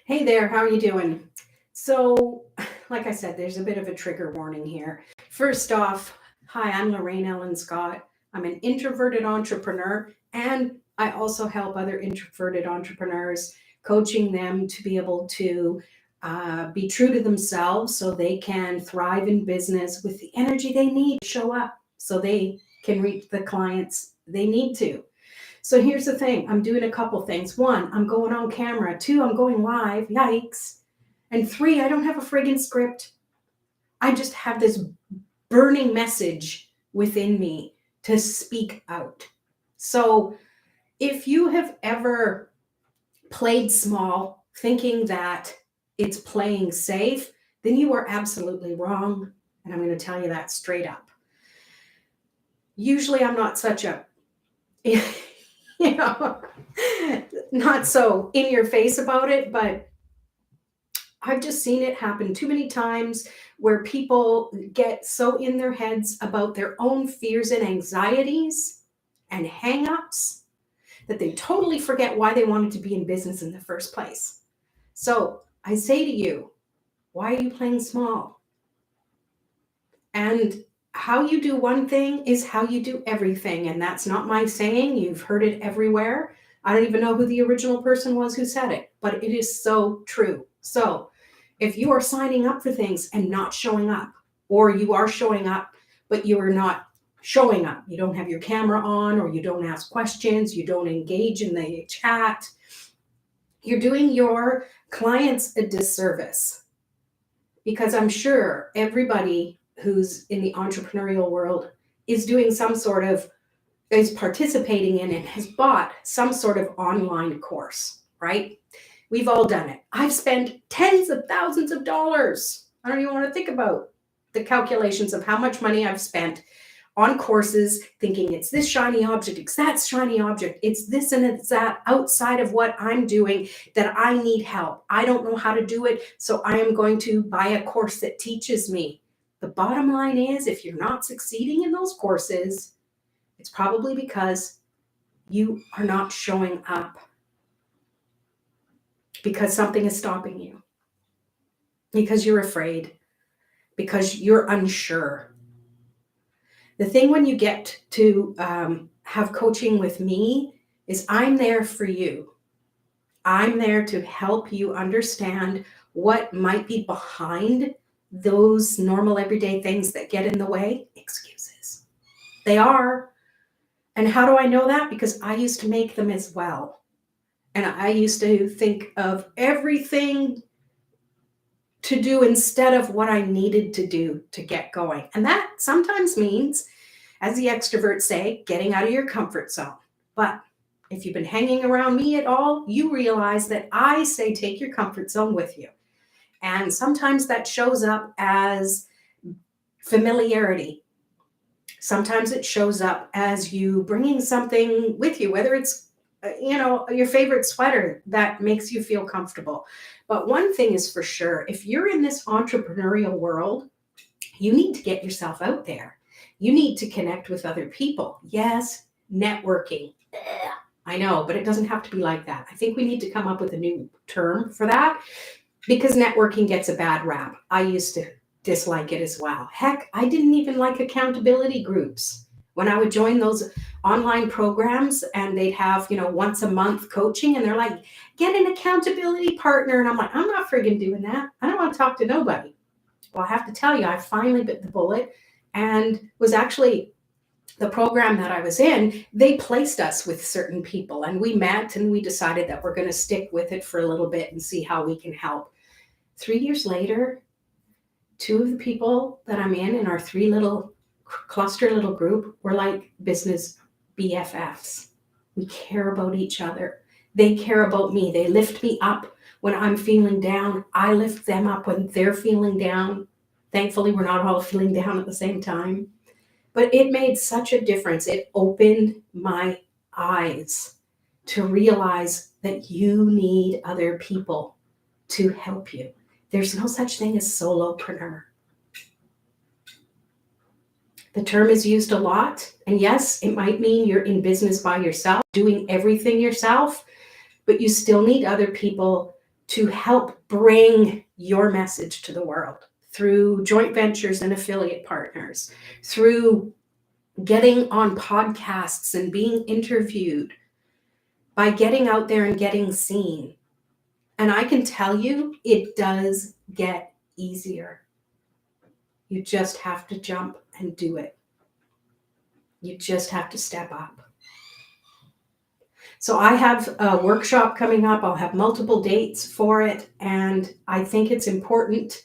Hey there, how are you doing? So, like I said, there's a bit of a trigger warning here. First off, hi, I'm Lorraine Ellen Scott. I'm an introverted entrepreneur, and I also help other introverted entrepreneurs, coaching them to be able to be true to themselves so they can thrive in business with the energy they need to show up so they can reach the clients they need to. So here's the thing, I'm doing a couple things. One, I'm going on camera. Two, I'm going live. Yikes. And three, I don't have a friggin' script. I just have this burning message within me to speak out. So if you have ever played small thinking that it's playing safe, then you are absolutely wrong. And I'm going to tell you that straight up. Usually I'm not such a you know, not so in your face about it, but I've just seen it happen too many times where people get so in their heads about their own fears and anxieties and hangups that they totally forget why they wanted to be in business in the first place. So I say to you, why are you playing small? And how you do one thing is how you do everything. And that's not my saying. You've heard it everywhere. I don't even know who the original person was who said it, but it is so true. So if you are signing up for things and not showing up, or you are showing up, but you are not showing up, you don't have your camera on, or you don't ask questions, you don't engage in the chat, you're doing your clients a disservice. Because I'm sure everybody who's in the entrepreneurial world is doing is participating in and has bought some sort of online course, right? We've all done it. I've spent tens of thousands of dollars. I don't even want to think about the calculations of how much money I've spent on courses thinking it's this shiny object, it's that shiny object, it's this and it's that outside of what I'm doing that I need help. I don't know how to do it, so I am going to buy a course that teaches me. The bottom line is, if you're not succeeding in those courses, it's probably because you are not showing up, because something is stopping you, because you're afraid, because you're unsure. The thing when you get to have coaching with me is I'm there for you. I'm there to help you understand what might be behind those normal everyday things that get in the way. Excuses. They are. And how do I know that? Because I used to make them as well. And I used to think of everything to do instead of what I needed to do to get going. And that sometimes means, as the extroverts say, getting out of your comfort zone. But if you've been hanging around me at all, you realize that I say take your comfort zone with you. And sometimes that shows up as familiarity. Sometimes it shows up as you bringing something with you, whether it's your favorite sweater that makes you feel comfortable. But one thing is for sure, if you're in this entrepreneurial world, you need to get yourself out there. You need to connect with other people. Yes, networking. I know, but it doesn't have to be like that. I think we need to come up with a new term for that, because networking gets a bad rap. I used to dislike it as well. Heck, I didn't even like accountability groups. When I would join those online programs and they'd have, once a month coaching, and they're like, get an accountability partner. And I'm like, I'm not friggin' doing that. I don't want to talk to nobody. Well, I have to tell you, I finally bit the bullet, and was actually the program that I was in, they placed us with certain people, and we met and we decided that we're going to stick with it for a little bit and see how we can help. 3 years later, two of the people that I'm in our three little cluster little group were like business BFFs. We care about each other. They care about me. They lift me up when I'm feeling down. I lift them up when they're feeling down. Thankfully, we're not all feeling down at the same time. But it made such a difference. It opened my eyes to realize that you need other people to help you. There's no such thing as solopreneur. The term is used a lot. And yes, it might mean you're in business by yourself, doing everything yourself, but you still need other people to help bring your message to the world through joint ventures and affiliate partners, through getting on podcasts and being interviewed, by getting out there and getting seen. And I can tell you, it does get easier. You just have to jump and do it. You just have to step up. So I have a workshop coming up. I'll have multiple dates for it. And I think it's important,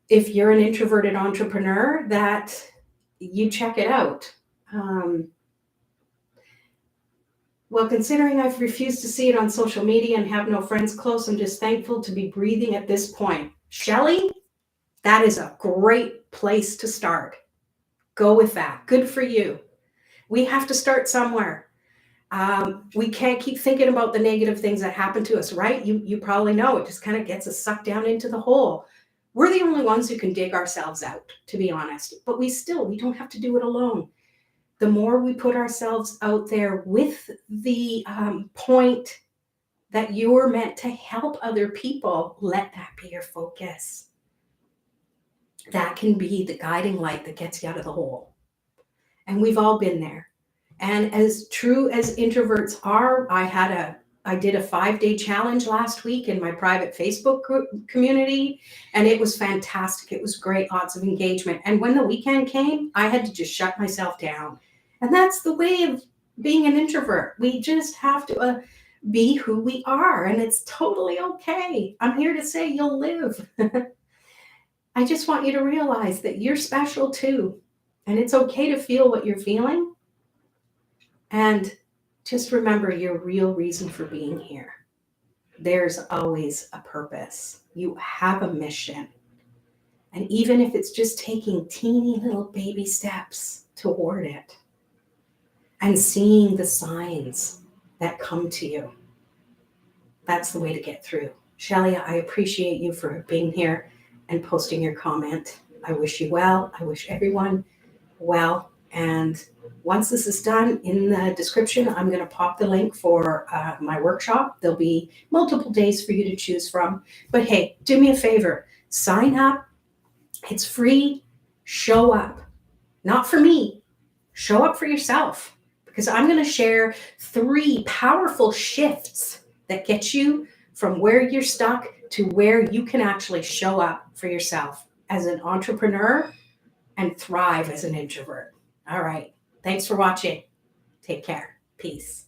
if you're an introverted entrepreneur, that you check it out. Well, considering I've refused to see it on social media and have no friends close, I'm just thankful to be breathing at this point. Shelley, that is a great place to start. Go with that. Good for you. We have to start somewhere. We can't keep thinking about the negative things that happen to us, right? You probably know it just kind of gets us sucked down into the hole. We're the only ones who can dig ourselves out, to be honest. But we don't have to do it alone. The more we put ourselves out there with the point that you're meant to help other people, let that be your focus. That can be the guiding light that gets you out of the hole. And we've all been there. And as true as introverts are, I did a 5-day challenge last week in my private Facebook community, and it was fantastic. It was great, lots of engagement. And when the weekend came, I had to just shut myself down. And that's the way of being an introvert. We just have to be who we are, and it's totally okay. I'm here to say you'll live. I just want you to realize that you're special too, and it's okay to feel what you're feeling. And just remember your real reason for being here. There's always a purpose. You have a mission. And even if it's just taking teeny little baby steps toward it and seeing the signs that come to you, that's the way to get through. Shelley, I appreciate you for being here and posting your comment. I wish you well. I wish everyone well. And once this is done, in the description, I'm going to pop the link for my workshop. There'll be multiple days for you to choose from. But hey, do me a favor. Sign up. It's free. Show up. Not for me. Show up for yourself. Because I'm going to share 3 powerful shifts that get you from where you're stuck to where you can actually show up for yourself as an entrepreneur and thrive as an introvert. All right. Thanks for watching. Take care. Peace.